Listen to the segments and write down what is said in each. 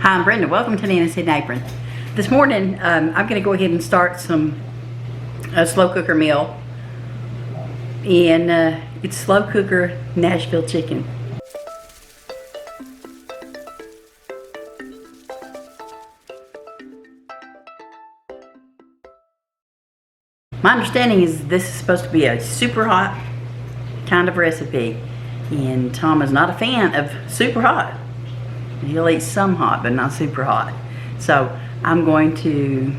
Hi, I'm Brenda. Welcome to Nana's Hidden Apron. This morning, I'm going to go ahead and start a slow cooker meal. And it's slow cooker Nashville chicken. My understanding is this is supposed to be a super hot kind of recipe. And Tom is not a fan of super hot. He'll eat some hot, but not super hot. So I'm going to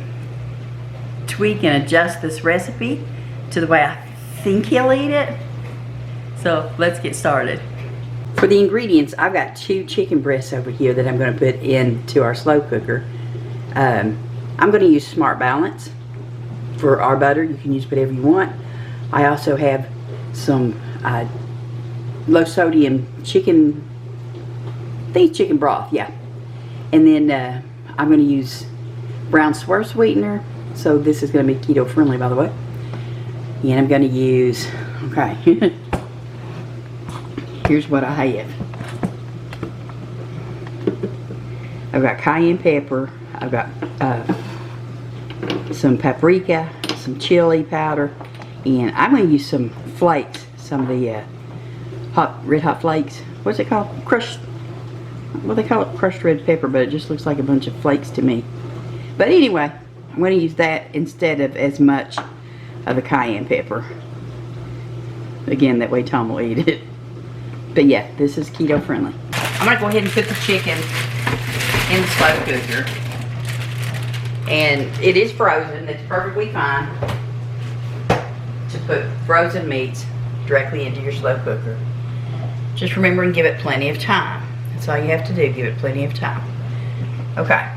tweak and adjust this recipe to the way I think he'll eat it. So let's get started. For the ingredients, I've got 2 chicken breasts over here that I'm going to put into our slow cooker. I'm going to use Smart Balance for our butter. You can use whatever you want. I also have some low sodium chicken broth, yeah. And then I'm going to use brown swerve sweetener. So this is going to be keto friendly, by the way. And I'm going to use, okay, here's what I have. I've got cayenne pepper. I've got some paprika, some chili powder, and I'm going to use some flakes, some of the red hot flakes. What's it called? Crushed. Well, they call it crushed red pepper, but it just looks like a bunch of flakes to me. But anyway, I'm going to use that instead of as much of the cayenne pepper. Again, that way Tom will eat it. But yeah, this is keto friendly. I'm going to go ahead and put the chicken in the slow cooker. And it is frozen. It's perfectly fine to put frozen meats directly into your slow cooker. Just remember and give it plenty of time. That's all you have to do, give it plenty of time. Okay.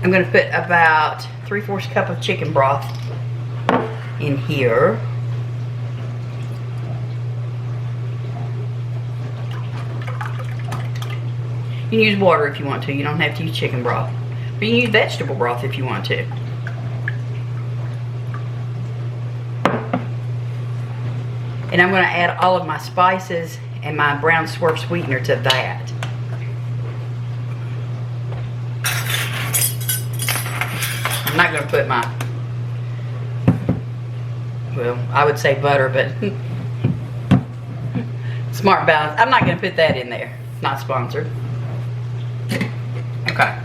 I'm going to put about 3/4 cup of chicken broth in here. You can use water if you want to. You don't have to use chicken broth. But you can use vegetable broth if you want to. And I'm going to add all of my spices and my brown swerve sweetener to that. I'm not going to put my, well, I would say butter, but Smart Balance. I'm not going to put that in there. Not sponsored. Okay.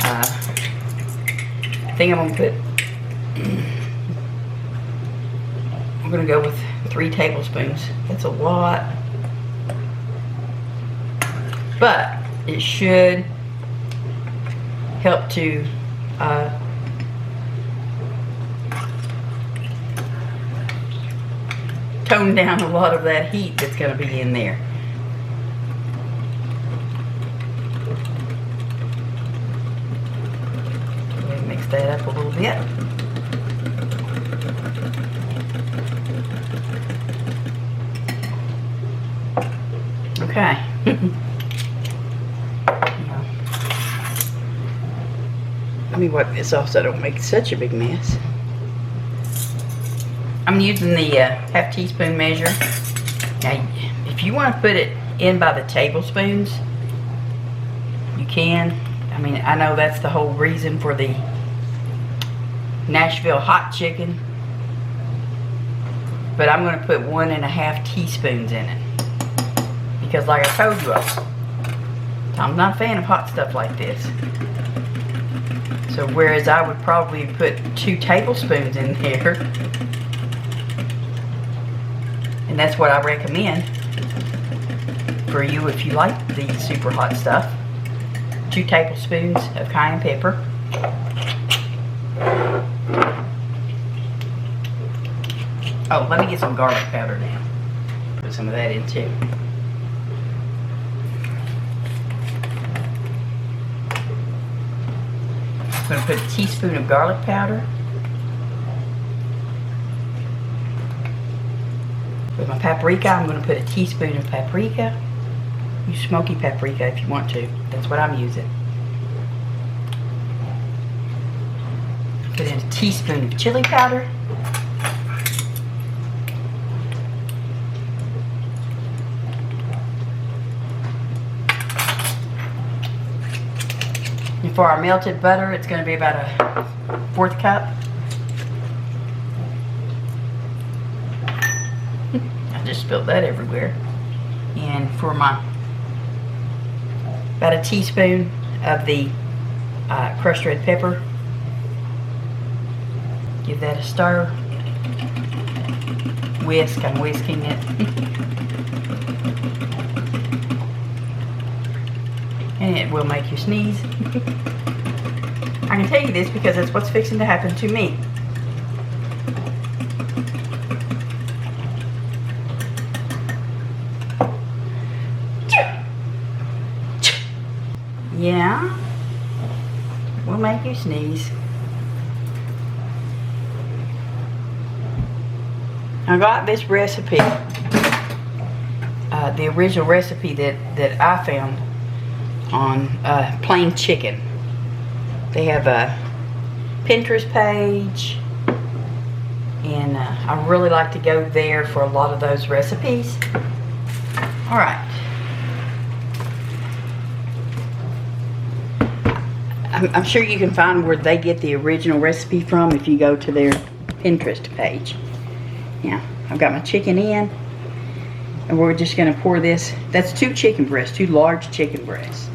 I think I'm going to put, I'm going to go with 3 tablespoons. That's a lot. But it should help to tone down a lot of that heat that's going to be in there. Let me mix that up a little bit. Okay. Let me wipe this off so I don't make such a big mess. I'm using the half teaspoon measure. Now, if you want to put it in by the tablespoons, you can. I mean, I know that's the whole reason for the Nashville Hot Chicken. But I'm going to put 1.5 teaspoons in it. Because like I told you, Tom's not a fan of hot stuff like this. So whereas I would probably put 2 tablespoons in there, and that's what I recommend for you if you like the super hot stuff. 2 tablespoons of cayenne pepper. Oh, let me get some garlic powder now. Put some of that in too. I'm going to put a teaspoon of garlic powder. With my paprika, I'm going to put a teaspoon of paprika. Use smoky paprika if you want to. That's what I'm using. Put in a teaspoon of chili powder. for our melted butter, it's going to be about a 1/4 cup. I just spilled that everywhere. And for my, about a teaspoon of the crushed red pepper. Give that a stir. Whisk, I'm whisking it. And it will make you sneeze. I can tell you this because that's what's fixing to happen to me. Yeah, will make you sneeze. I got this recipe, the original recipe that I found on plain chicken. They have a Pinterest page, and I really like to go there for a lot of those recipes. Alright. I'm sure you can find where they get the original recipe from if you go to their Pinterest page. Yeah, I've got my chicken in, and we're just going to pour this. That's 2 chicken breasts, 2 large chicken breasts.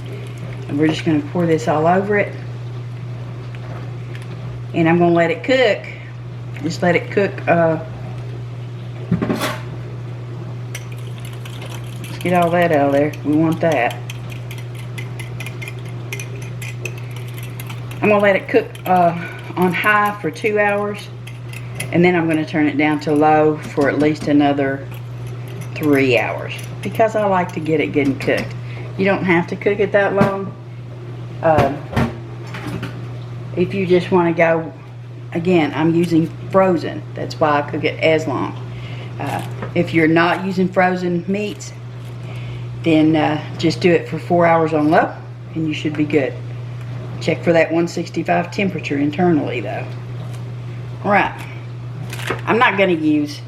And we're just going to pour this all over it. And I'm going to let it cook. Just let it cook. Let's get all that out of there. We want that. I'm going to let it cook on high for 2 hours. And then I'm going to turn it down to low for at least another 3 hours. Because I like to get it good and cooked. You don't have to cook it that long. If you just want to go, again, I'm using frozen. That's why I cook it as long. If you're not using frozen meats, then just do it for 4 hours on low. And you should be good. Check for that 165 temperature internally though. Alright. I'm not going to use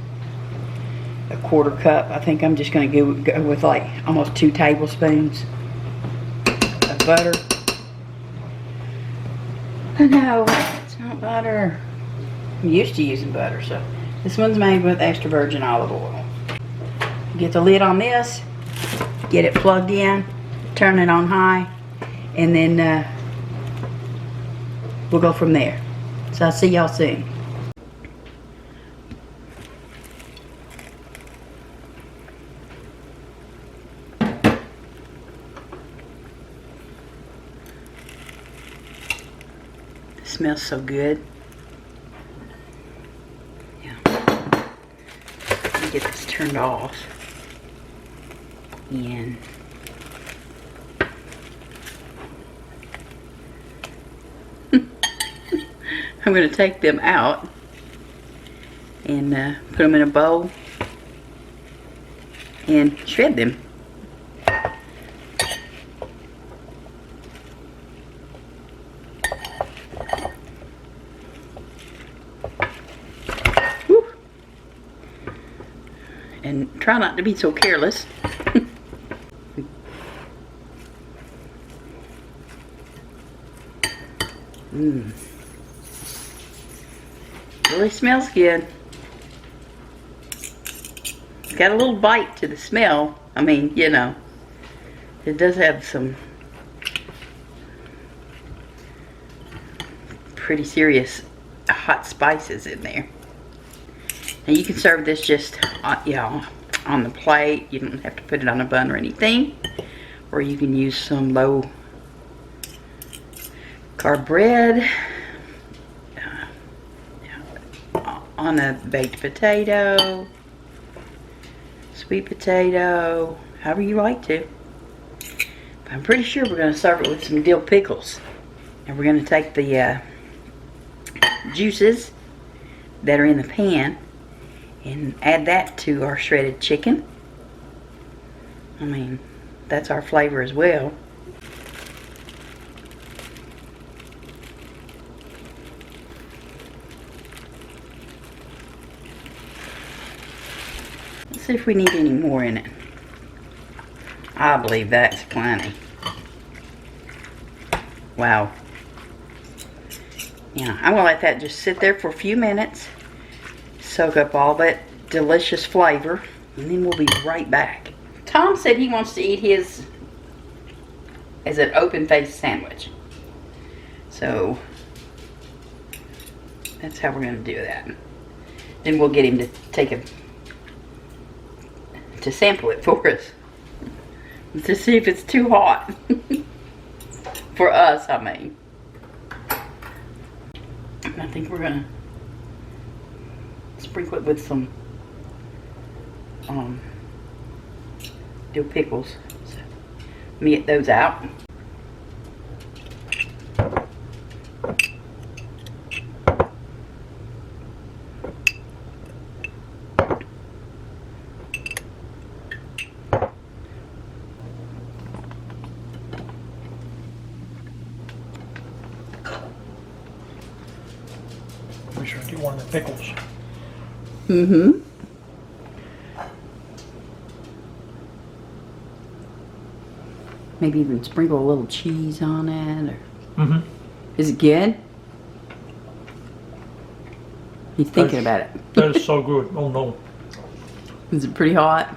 a 1/4 cup. I think I'm just going to go with like almost 2 tablespoons of butter. No, it's not butter. I'm used to using butter, so this one's made with extra virgin olive oil. Get the lid on this, get it plugged in, turn it on high, and then we'll go from there. So I'll see y'all soon. It smells so good. Yeah. Let me get this turned off. And I'm going to take them out and put them in a bowl and shred them. Whew. And try not to be so careless. Mmm. Really smells good. It's got a little bite to the smell. I mean, you know, it does have some pretty serious hot spices in there. And you can serve this just, you know, on the plate. You don't have to put it on a bun or anything. Or you can use some low carb bread on a baked potato, sweet potato, however you like to. But I'm pretty sure we're going to serve it with some dill pickles. And we're going to take the juices that are in the pan and add that to our shredded chicken. I mean, that's our flavor as well. See if we need any more in it. I believe that's plenty. Wow, Yeah, I'm gonna let that just sit there for a few minutes, soak up all that delicious flavor, and then we'll be right back. Tom said he wants to eat his as an open-faced sandwich. So that's how we're gonna do that. Then we'll get him to to sample it for us. To see if it's too hot. For us, I mean. I think we're gonna sprinkle it with some dill pickles. So, let me get those out. Be sure to get one of the pickles. Mm-hmm. Maybe even sprinkle a little cheese on it. Or... Mm-hmm. Is it good? He's thinking about it. That is so good. Oh no. Is it pretty hot?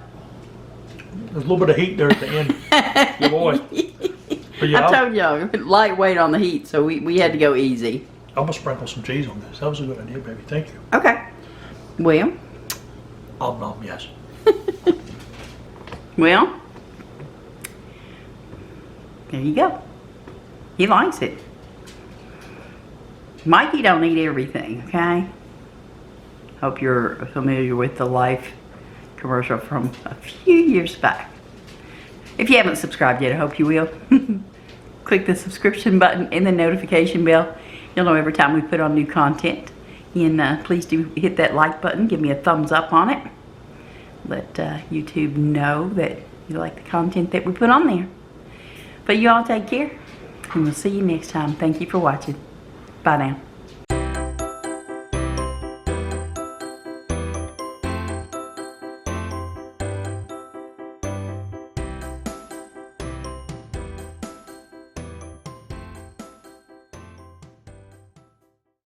There's a little bit of heat there at the end. Yeah, boy. But yeah, I told y'all, lightweight on the heat, so we had to go easy. I'm gonna sprinkle some cheese on this. That was a good idea, baby. Thank you. Okay. Well. Om nom, yes. Well. There you go. He likes it. Mikey don't eat everything, okay? Hope you're familiar with the Life commercial from a few years back. If you haven't subscribed yet, I hope you will. Click the subscription button and the notification bell. You'll know every time we put on new content. And please do hit that like button. Give me a thumbs up on it. Let YouTube know that you like the content that we put on there. But you all take care. And we'll see you next time. Thank you for watching. Bye now.